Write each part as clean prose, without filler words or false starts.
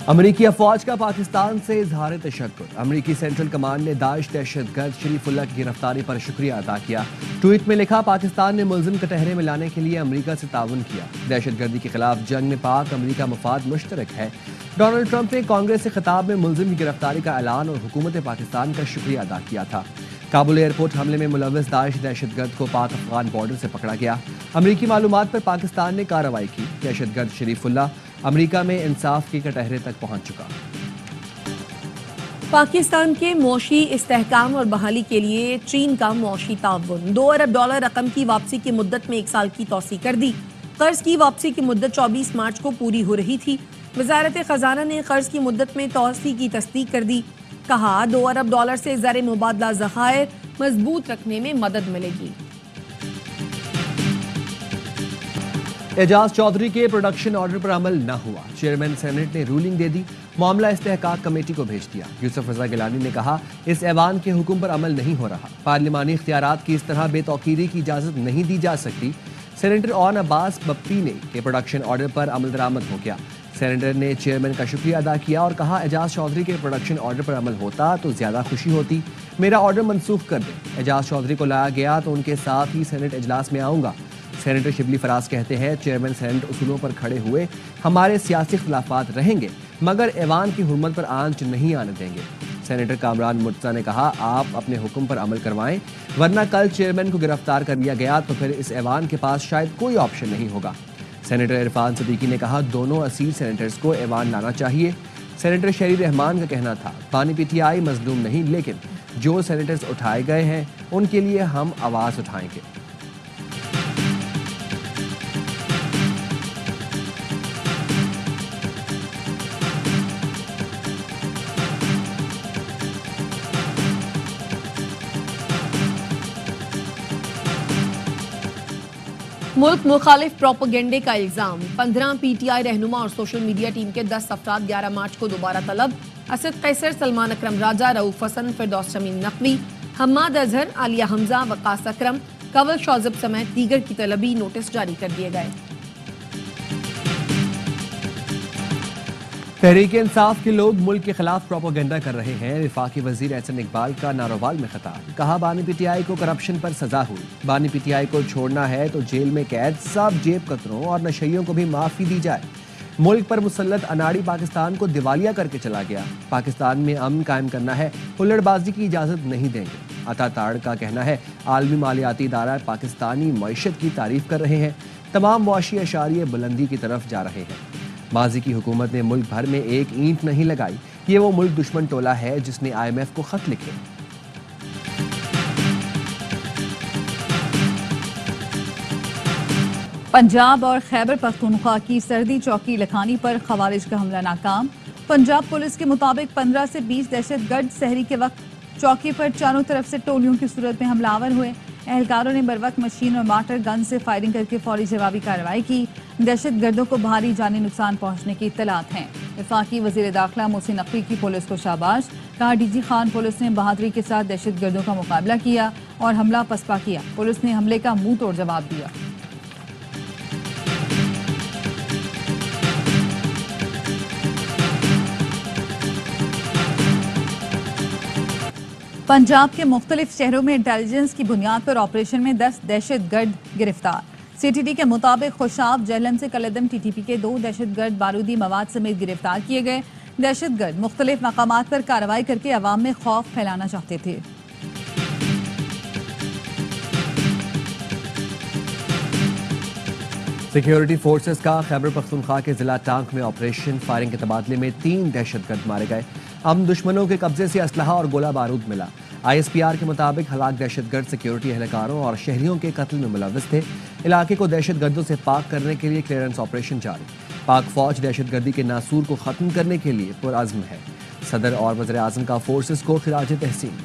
امریکی افواج کا پاکستان سے اظہار تشکر۔ امریکی سینٹرل کمانڈ نے داعش دہشت گرد شریف اللہ کی گرفتاری پر شکریہ ادا کیا۔ ٹویٹ میں لکھا، پاکستان نے ملزم کٹہرے میں لانے کے لیے امریکہ سے تعاون کیا۔ دہشت گردی کے خلاف جنگ میں پاک امریکہ مفاد مشترک ہے۔ ڈونلڈ ٹرمپ نے کانگریس سے خطاب میں ملزم کی گرفتاری کا اعلان اور حکومت پاکستان کا شکریہ ادا کیا تھا۔ کابل ایئرپورٹ حملے میں ملوث داعش دہشت گرد کو پاک افغان بارڈر سے پکڑا گیا۔ امریکی معلومات پر پاکستان نے کارروائی کی۔ دہشت گرد شریف اللہ امریکہ میں انصاف کے کٹہرے تک پہنچ چکا۔ پاکستان کے معاشی استحکام اور بحالی کے لیے چین کا معاشی تعاون۔ $2 ارب رقم کی واپسی کی مدت میں 1 سال کی توسیع کر دی۔ قرض کی واپسی کی مدت 24 مارچ کو پوری ہو رہی تھی۔ وزارت خزانہ نے قرض کی مدت میں توسیع کی تصدیق کر دی۔ کہا، $2 ارب سے زر مبادلہ ذخائر مضبوط رکھنے میں مدد ملے گی۔ اعجاز چودھری کے پروڈکشن آرڈر پر عمل نہ ہوا، چیئرمین سینٹ نے رولنگ دے دی، معاملہ استحقاق کمیٹی کو بھیج دیا۔ یوسف رضا گیلانی نے کہا، اس ایوان کے حکم پر عمل نہیں ہو رہا، پارلیمانی اختیارات کی اس طرح بے توقیری کی اجازت نہیں دی جا سکتی۔ سینیٹر اون عباس بپی نے کہ پروڈکشن آرڈر پر عمل درآمد ہو گیا۔ سینیٹر نے چیئرمین کا شکریہ ادا کیا اور کہا، اعجاز چودھری کے پروڈکشن آرڈر پر عمل ہوتا تو زیادہ خوشی ہوتی، میرا آرڈر منسوخ کر دیں۔ اعجاز چودھری کو لایا گیا تو ان کے ساتھ ہی سینٹ اجلاس میں آؤں گا۔ سینیٹر شبلی فراز کہتے ہیں، چیئرمین سینٹ اصولوں پر کھڑے ہوئے، ہمارے سیاسی اختلافات رہیں گے مگر ایوان کی حرمت پر آنچ نہیں آنے دیں گے۔ سینیٹر کامران مرتضیٰ نے کہا، آپ اپنے حکم پر عمل کروائیں، ورنہ کل چیئرمین کو گرفتار کر لیا گیا تو پھر اس ایوان کے پاس شاید کوئی آپشن نہیں ہوگا۔ سینیٹر عرفان صدیقی نے کہا، دونوں اصیل سینیٹرز کو ایوان لانا چاہیے۔ سینیٹر شہری رحمان کا کہنا تھا، بانی پی ٹی آئی مظلوم نہیں، لیکن جو سینیٹرز اٹھائے گئے ہیں ان کے لیے ہم آواز اٹھائیں گے۔ ملک مخالف پروپیگنڈے کا الزام، 15 پی ٹی آئی رہنما اور سوشل میڈیا ٹیم کے 10 افراد 11 مارچ کو دوبارہ طلب۔ اسد قیصر، سلمان اکرم راجہ، رؤوف حسن، فردوس شمیم نقوی، حماد اظہر، عالیہ حمزہ، وقاص اکرم، کنول شوذب سمیت دیگر کی طلبی نوٹس جاری کر دیے گئے۔ تحریک انصاف کے لوگ ملک کے خلاف پروپیگنڈا کر رہے ہیں۔ وفاقی وزیر احسن اقبال کا ناروال میں خطاب، کہا، بانی پی ٹی آئی کو کرپشن پر سزا ہوئی، بانی پی ٹی آئی کو چھوڑنا ہے تو جیل میں قید سب جیب کتروں اور نشیوں کو بھی معافی دی جائے۔ ملک پر مسلط اناڑی پاکستان کو دیوالیہ کر کے چلا گیا، پاکستان میں امن قائم کرنا ہے، ہلڑ بازی کی اجازت نہیں دیں گے۔ عطا تاڑ کا کہنا ہے، عالمی مالیاتی ادارہ پاکستانی معیشت کی تعریف کر رہے ہیں، تمام معاشی اشاریے بلندی کی طرف جا رہے ہیں۔ ماضی کی حکومت نے ملک بھر میں ایک اینٹ نہیں لگائی، یہ وہ ملک دشمن ٹولہ ہے جس نے IMF کو خط لکھے۔ پنجاب اور خیبر پختونخوا کی سردی چوکی لکھانی پر خوارج کا حملہ ناکام۔ پنجاب پولیس کے مطابق 15 سے 20 دہشت گرد سحری کے وقت چوکی پر چاروں طرف سے ٹولیوں کی صورت میں حملہ آور ہوئے۔ اہلکاروں نے بروقت مشین اور مارٹر گن سے فائرنگ کر کے فوری جوابی کارروائی کی۔ دہشت گردوں کو بھاری جانی نقصان پہنچنے کی اطلاعات ہیں۔ وفاقی وزیر داخلہ محسن نقوی کی پولیس کو شاباش، کہا، ڈی جی خان پولیس نے بہادری کے ساتھ دہشت گردوں کا مقابلہ کیا اور حملہ پسپا کیا، پولیس نے حملے کا منہ توڑ جواب دیا۔ پنجاب کے مختلف شہروں میں انٹیلیجنس کی بنیاد پر آپریشن میں 10 دہشت گرد گرفتار۔ سی ٹی ڈی کے مطابق خوشاب جہلم سے کلدم ٹی ٹی پی کے 2 دہشت گرد بارودی مواد سمیت گرفتار کیے گئے۔ دہشت گرد مختلف مقامات پر کارروائی کر کے عوام میں خوف پھیلانا چاہتے تھے۔ سیکیورٹی فورسز کا خیبر پختونخوا کے ضلع ٹانک میں آپریشن، فائرنگ کے تبادلے میں 3 دہشت گرد مارے گئے۔ دشمنوں کے قبضے سے اسلحہ اور گولہ بارود ملا۔ ISPR کے مطابق ہلاک دہشت گرد سیکیورٹی اہلکاروں اور شہریوں کے قتل میں ملوث تھے۔ علاقے کو دہشت گردوں سے پاک کرنے کے لیے کلیئرنس آپریشن جاری۔ پاک فوج دہشت گردی کے ناسور کو ختم کرنے کے لیے پرعزم ہے۔ صدر اور وزیر اعظم کا فورسز کو خراج تحسین۔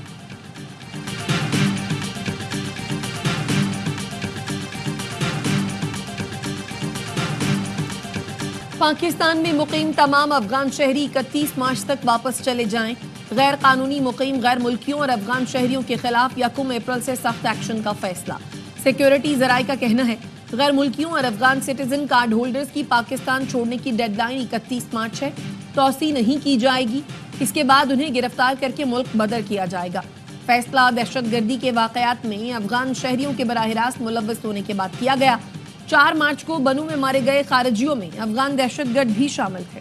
پاکستان میں مقیم تمام افغان شہری 31 مارچ تک واپس چلے جائیں۔ غیر قانونی مقیم غیر ملکیوں اور افغان شہریوں کے خلاف 1 اپریل سے سخت ایکشن کا فیصلہ۔ سیکیورٹی ذرائع کا کہنا ہے، غیر ملکیوں اور افغان سٹیزن کارڈ ہولڈرز کی پاکستان چھوڑنے کی ڈیڈ لائن 31 مارچ ہے۔ توسیع نہیں کی جائے گی، اس کے بعد انہیں گرفتار کر کے ملک بدر کیا جائے گا۔ فیصلہ دہشت گردی کے واقعات میں افغان شہریوں کے براہ راست ملوث ہونے کے بعد کیا گیا۔ 4 مارچ کو بنو میں مارے گئے خارجیوں میں افغان دہشت گرد بھی شامل تھے۔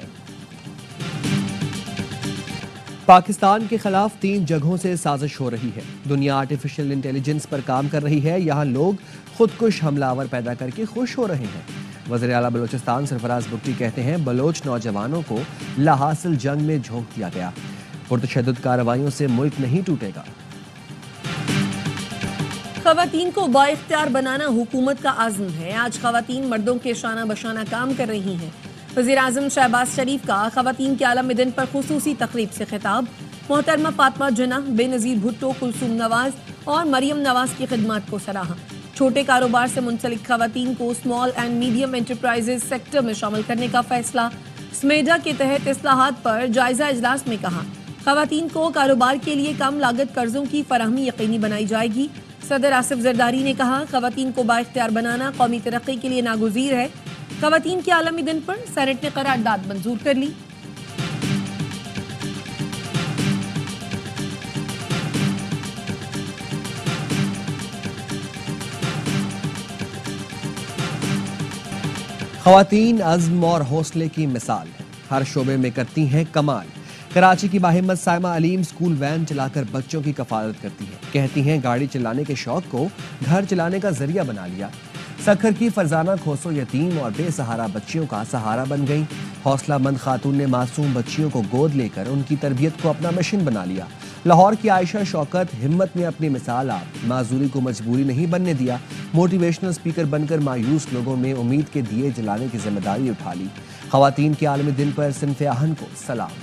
پاکستان کے خلاف 3 جگہوں سے سازش ہو رہی ہے۔ دنیا آرٹیفیشل انٹیلیجنس پر کام کر رہی ہے، یہاں لوگ خودکش حملہ آور پیدا کر کے خوش ہو رہے ہیں۔ وزیر اعلیٰ بلوچستان سرفراز بگٹی کہتے ہیں بلوچ نوجوانوں کو لاحاصل جنگ میں جھونک دیا گیا، پرتشدد کارروائیوں سے ملک نہیں ٹوٹے گا۔ خواتین کو بااختیار بنانا حکومت کا عزم ہے۔ آج خواتین مردوں کے شانہ بشانہ کام کر رہی ہیں۔ وزیر اعظم شہباز شریف کا خواتین کے عالمی دن پر خصوصی تقریب سے خطاب۔ محترمہ فاطمہ جناح، بے نظیر بھٹو، کلثوم نواز اور مریم نواز کی خدمات کو سراہا۔ چھوٹے کاروبار سے منسلک خواتین کو small and medium enterprises sector میں شامل کرنے کا فیصلہ۔ سمیڈا کے تحت اصلاحات پر جائزہ اجلاس میں کہا خواتین کو کاروبار کے لیے کم لاگت قرضوں کی فراہمی یقینی بنائی جائے گی۔ صدر آصف زرداری نے کہا خواتین کو بااختیار بنانا قومی ترقی کے لیے ناگزیر ہے۔ خواتین کے عالمی دن پر سینٹ نے قرارداد منظور کر لی۔ خواتین عزم اور حوصلے کی مثال ہیں، ہر شعبے میں کرتی ہیں کمال۔ کراچی کی باہمت سائمہ علیم سکول وین چلا کر بچوں کی کفالت کرتی ہیں، کہتی ہیں گاڑی چلانے کے شوق کو گھر چلانے کا ذریعہ بنا لیا۔ سکھر کی فرزانہ کھوسو یتیم اور بے سہارا بچیوں کا سہارا بن گئیں۔ حوصلہ مند خاتون نے معصوم بچیوں کو گود لے کر ان کی تربیت کو اپنا مشن بنا لیا۔ لاہور کی عائشہ شوکت ہمت میں اپنی مثال آپ، معذوری کو مجبوری نہیں بننے دیا۔ موٹیویشنل سپیکر بن کر مایوس لوگوں میں امید کے دیے جلانے کی ذمہ داری اٹھا لی۔ خواتین کے عالمی دن پر صنف آہن کو سلام۔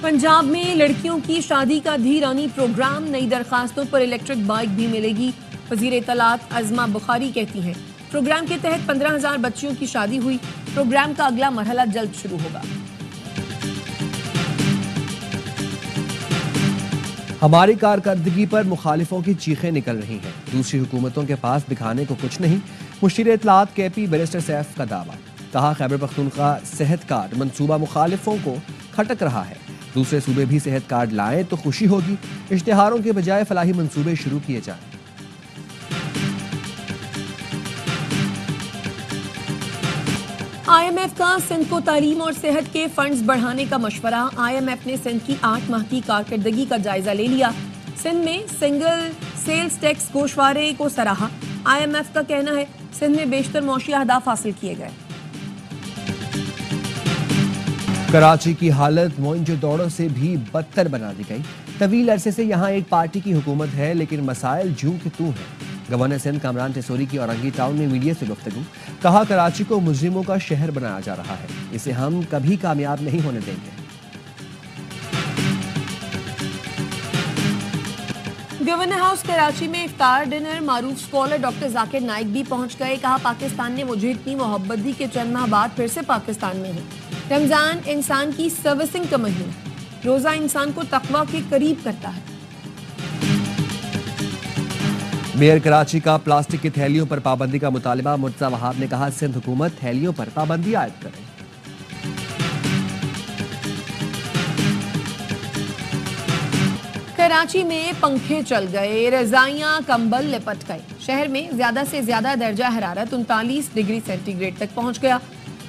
پنجاب میں لڑکیوں کی شادی کا دھیرانی پروگرام، نئی درخواستوں پر الیکٹرک بائک بھی ملے گی۔ وزیر اطلاعات عظمہ بخاری کہتی ہیں پروگرام کے تحت 15,000 بچیوں کی شادی ہوئی۔ پروگرام کا اگلا مرحلہ جلد شروع ہوگا۔ ہماری کارکردگی پر مخالفوں کی چیخیں نکل رہی ہیں، دوسری حکومتوں کے پاس دکھانے کو کچھ نہیں۔ مشیر اطلاعات کے پی بیرسٹر سیف کا دعویٰ، کہا خیبر پختونخوا صحت کارڈ منصوبہ مخالفوں کو کھٹک رہا ہے، دوسرے صوبے بھی صحت کارڈ لائیں تو خوشی ہوگی۔ اشتہاروں کے بجائے فلاحی منصوبے شروع کیے جائیں۔ آئی ایم ایف کا سندھ کو تعلیم اور صحت کے فنڈز بڑھانے کا مشورہ۔ آئی ایم ایف نے سندھ کی 8 ماہ کی کارکردگی کا جائزہ لے لیا۔ سندھ میں سنگل سیلز ٹیکس گوشوارے کو سراہا۔ آئی ایم ایف کا کہنا ہے سندھ میں بیشتر معاشی اہداف حاصل کیے گئے۔ کراچی کی حالت موئنجو دوڑو سے بھی بدتر بنا دی گئی۔ طویل عرصے سے یہاں ایک پارٹی کی حکومت ہے لیکن مسائل جوں کہ توں ہیں۔ گورنر سندھ کامران ٹیسوری کی اورنگی ٹاؤن میں میڈیا سے گفتگو، کہا کراچی کو مجرموں کا شہر بنایا جا رہا ہے، اسے ہم کبھی کامیاب نہیں ہونے دیں گے۔ گورنر ہاؤس کراچی میں افطار ڈنر، معروف اسکالر ڈاکٹر ذاکر نائک بھی پہنچ گئے۔ کہا پاکستان نے مجھے اتنی محبت دی کہ چند ماہ بعد پھر سے پاکستان میں ہوں۔ رمضان انسان کی سروسنگ کا مہینہ ہے، روزہ انسان کو تقویٰ کے قریب کرتا ہے۔ میئر کراچی کا پلاسٹک کی تھیلیوں پر پابندی کا مطالبہ، مرتضی وہاب نے کہا سندھ حکومت تھیلیوں پر پابندی عائد کرے۔ کراچی میں پنکھے چل گئے، رضائیاں کمبل لپٹ گئے۔ شہر میں زیادہ سے زیادہ درجہ حرارت 39 ڈگری سینٹی گریڈ تک پہنچ گیا۔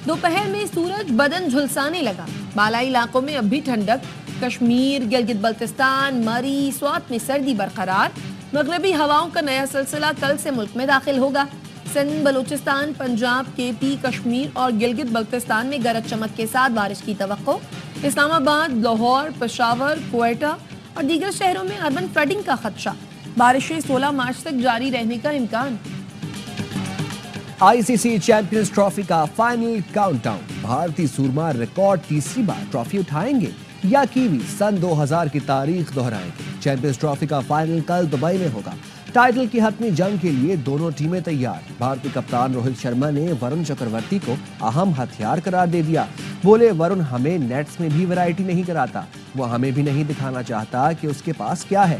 دوپہر میں سورج بدن جھلسانے لگا۔ بالائی علاقوں میں اب بھی ٹھنڈک، کشمیر، گلگت بلتستان، مری، سوات میں سردی برقرار۔ مغربی ہواؤں کا نیا سلسلہ کل سے ملک میں داخل ہوگا۔ سندھ، بلوچستان، پنجاب، کے پی، کشمیر اور گلگت بلتستان میں گرج چمک کے ساتھ بارش کی توقع۔ اسلام آباد، لاہور، پشاور، کوئٹہ اور دیگر شہروں میں اربن فلڈنگ کا خدشہ۔ بارشیں 16 مارچ تک جاری رہنے کا امکان۔ آئی سی سی چیمپئنز ٹرافی کا فائنل کاؤنٹ ڈاؤن، بھارتی سورما ریکارڈ تیسری بار ٹرافی اٹھائیں گے یا کیوی سن 2000 کی تاریخ دہرائیں گے۔ چیمپئنز ٹرافی کا فائنل کل دبئی میں ہوگا۔ ٹائٹل کی حتمی جنگ کے لیے دونوں ٹیمیں تیار۔ بھارتی کپتان روہت شرما نے ورن چکرورتی کو اہم ہتھیار قرار دے دیا۔ بولے ورن ہمیں نیٹس میں بھی ویرائٹی نہیں کراتا، وہ ہمیں بھی نہیں دکھانا چاہتا کہ اس کے پاس کیا ہے۔